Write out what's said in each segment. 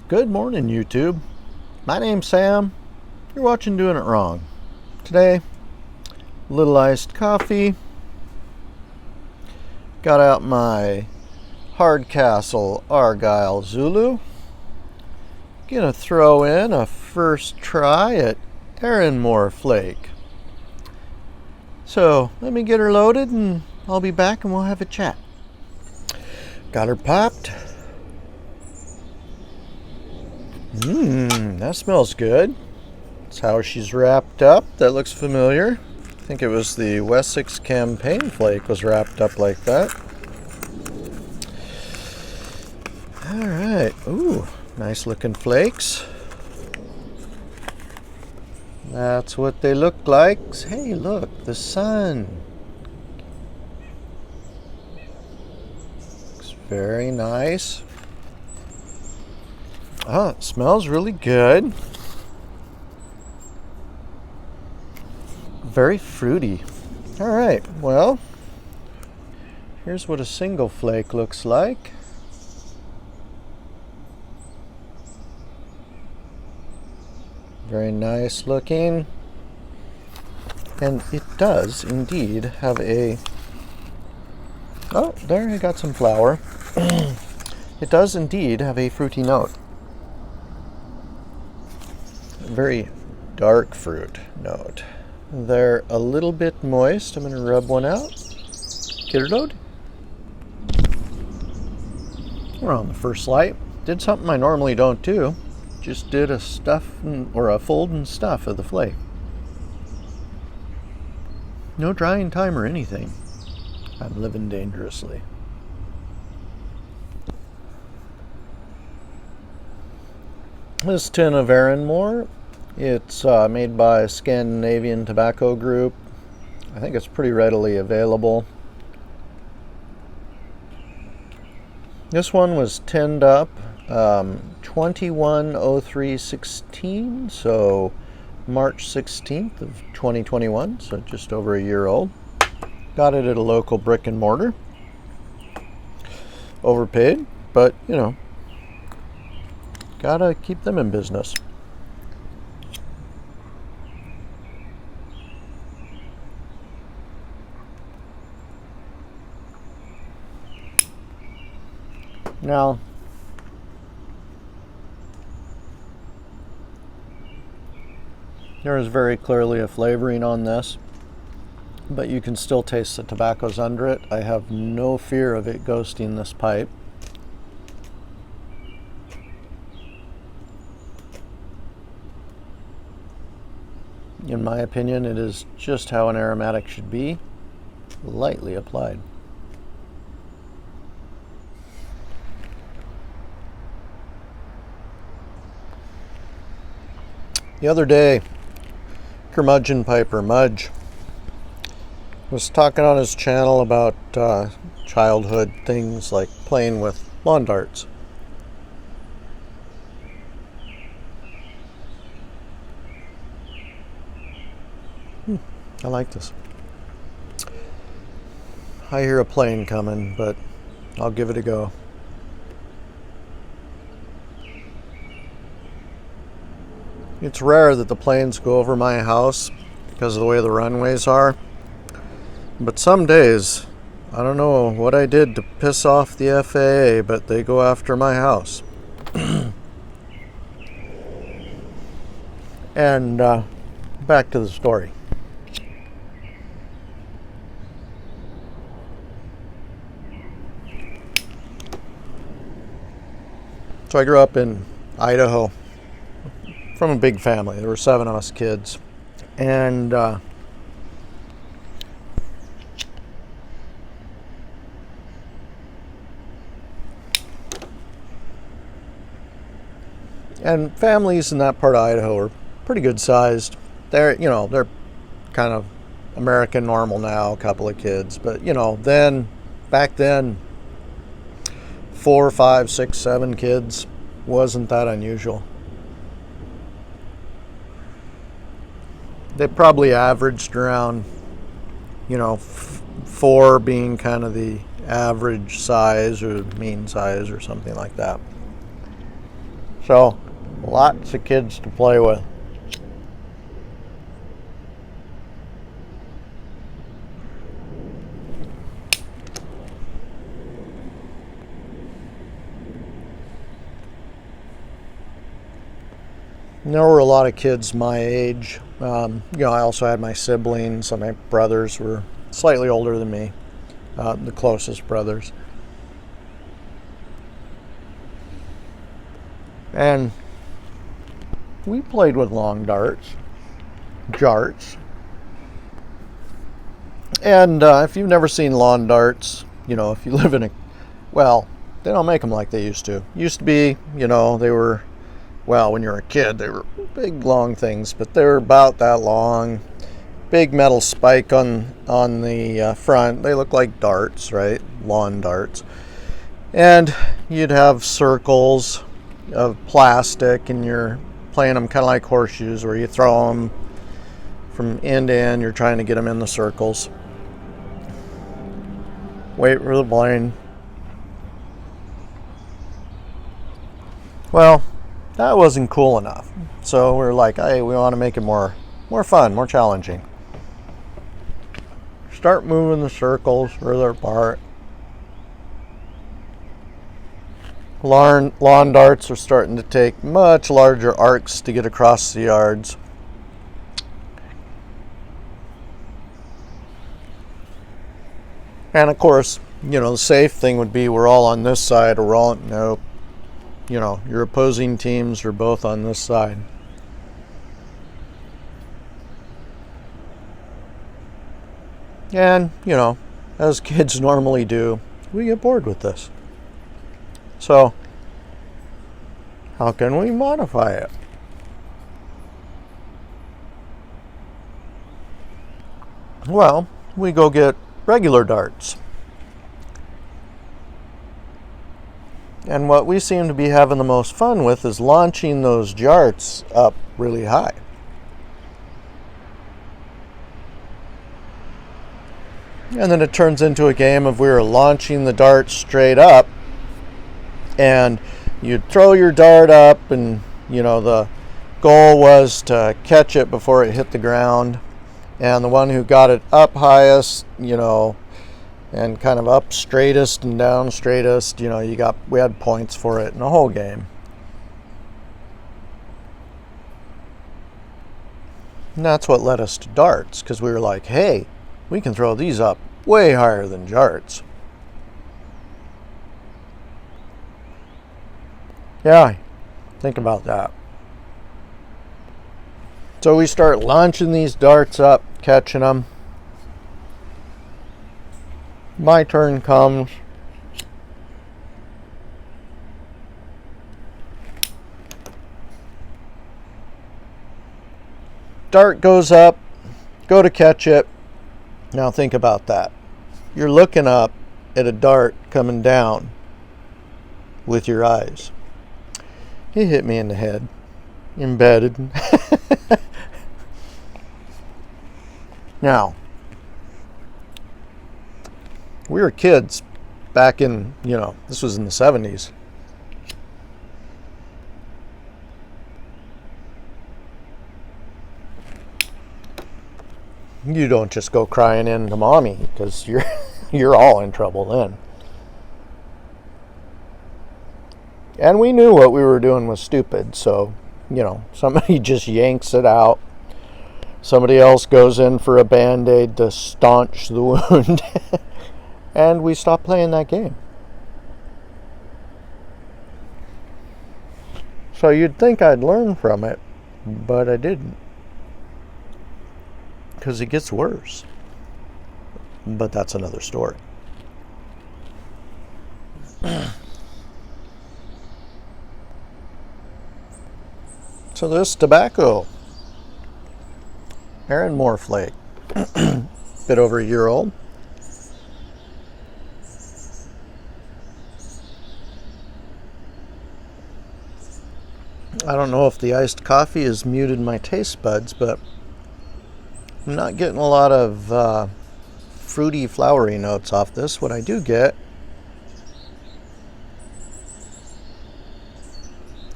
Good morning, YouTube. My name's Sam. You're watching Doing It Wrong. Today, little iced coffee. Got out my Hardcastle Argyle Zulu. Gonna throw in a first try at Erinmore Flake. So, let me get her loaded and I'll be back and we'll have a chat. Got her popped. That smells good. That's how she's wrapped up. That looks familiar. I think it was the Wessex Campaign Flake was wrapped up like that. Alright. Ooh, nice looking flakes. That's what they look like. Hey, look, the sun. Looks very nice. Oh, it smells really good. Very fruity. All right, well, here's what a single flake looks like. Very nice looking. And it does indeed have a... Oh, there, I got some flour. It does indeed have a fruity note. Very dark fruit note. They're a little bit moist. I'm going to rub one out. Get her loaded. We're on the first light. Did something I normally don't do. Just did a a fold and stuff of the flake. No drying time or anything. I'm living dangerously. This tin of Erinmore, it's made by Scandinavian Tobacco Group. I think it's pretty readily available. This one was tinned up 21/03/16, so March 16th of 2021, so just over a year old. Got it at a local brick and mortar. Overpaid, but you know, gotta keep them in business. Now, there is very clearly a flavoring on this, but you can still taste the tobaccos under it. I have no fear of it ghosting this pipe. In my opinion, it is just how an aromatic should be, lightly applied. The other day, Curmudgeon Piper Mudge was talking on his channel about childhood things like playing with lawn darts. I like this. I hear a plane coming, but I'll give it a go. It's rare that the planes go over my house because of the way the runways are. But some days, I don't know what I did to piss off the FAA, but they go after my house. And back to the story. So I grew up in Idaho from a big family. There were 7 of us kids. And families in that part of Idaho are pretty good sized. They're kind of American normal now, a couple of kids. But, back then, 4, 5, 6, 7 kids wasn't that unusual. They probably averaged around, 4 being kind of the average size or mean size or something like that. So, lots of kids to play with. And there were a lot of kids my age. I also had my siblings. So my brothers were slightly older than me, the closest brothers. And we played with long darts, jarts. And if you've never seen lawn darts, if you live in they don't make them like they used to. Used to be, they were, when you were a kid, they were big, long things, but they were about that long. Big metal spike on the front. They look like darts, right? Lawn darts. And you'd have circles of plastic, and you're playing them kind of like horseshoes, where you throw them from end to end. You're trying to get them in the circles. Wait for the blind. Well, that wasn't cool enough. So we're like, hey, we want to make it more fun, more challenging. Start moving the circles further apart. Lawn darts are starting to take much larger arcs to get across the yards. And of course, the safe thing would be we're all on this side, or we're all, nope. Your opposing teams are both on this side. And, as kids normally do, we get bored with this. So, how can we modify it? Well, we go get regular darts. And what we seem to be having the most fun with is launching those jarts up really high. And then it turns into a game of we're launching the dart straight up, and you'd throw your dart up, and the goal was to catch it before it hit the ground, and the one who got it up highest, and kind of up straightest and down straightest, we had points for it in the whole game. And that's what led us to darts, because we were like, hey, we can throw these up way higher than jarts. Yeah, think about that. So we start launching these darts up, catching them. My turn comes. Dart goes up, go to catch it. Now think about that. You're looking up at a dart coming down with your eyes. It hit me in the head. Embedded. Now, we were kids back in, this was in the 70s. You don't just go crying in to mommy, because you're all in trouble then. And we knew what we were doing was stupid, so, somebody just yanks it out. Somebody else goes in for a Band-Aid to staunch the wound. And we stopped playing that game. So you'd think I'd learn from it, but I didn't. Because it gets worse. But that's another story. So this tobacco, Erinmore Flake, bit over a year old. I don't know if the iced coffee has muted my taste buds, but I'm not getting a lot of fruity, flowery notes off this. What I do get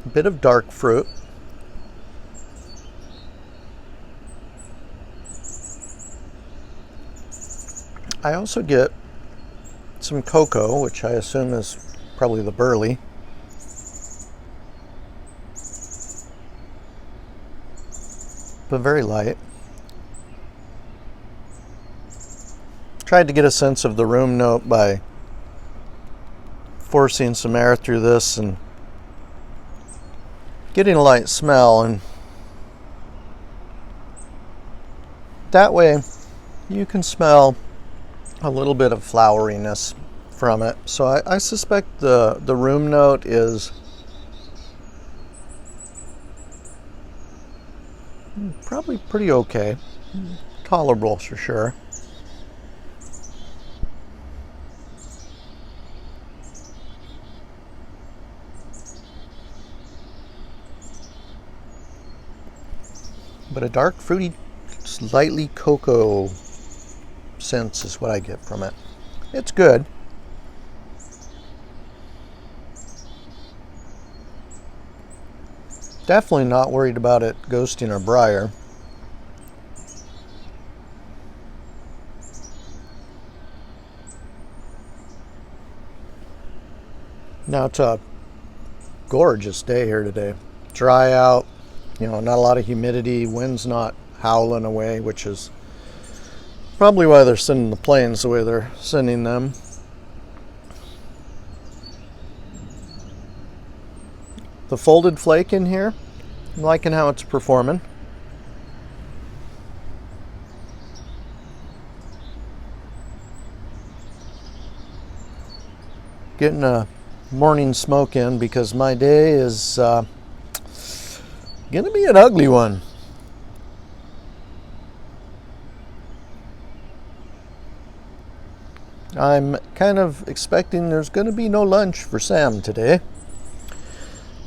a bit of dark fruit. I also get some cocoa, which I assume is probably the burley. But very light. Tried to get a sense of the room note by forcing some air through this and getting a light smell, and that way you can smell a little bit of floweriness from it. So I suspect the room note is probably pretty okay. Tolerable for sure. But a dark, fruity, slightly cocoa sense is what I get from it. It's good. Definitely not worried about it ghosting or briar. Now it's a gorgeous day here today. Dry out, not a lot of humidity, wind's not howling away, which is probably why they're sending the planes the way they're sending them. The folded flake in here, I'm liking how it's performing. Getting a morning smoke in because my day is gonna be an ugly one. I'm kind of expecting there's going to be no lunch for Sam today.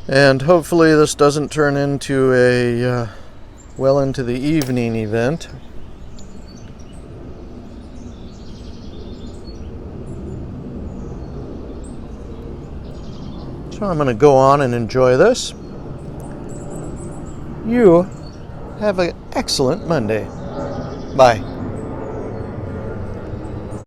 And hopefully this doesn't turn into a well into the evening event. So I'm going to go on and enjoy this. You have an excellent Monday. Bye.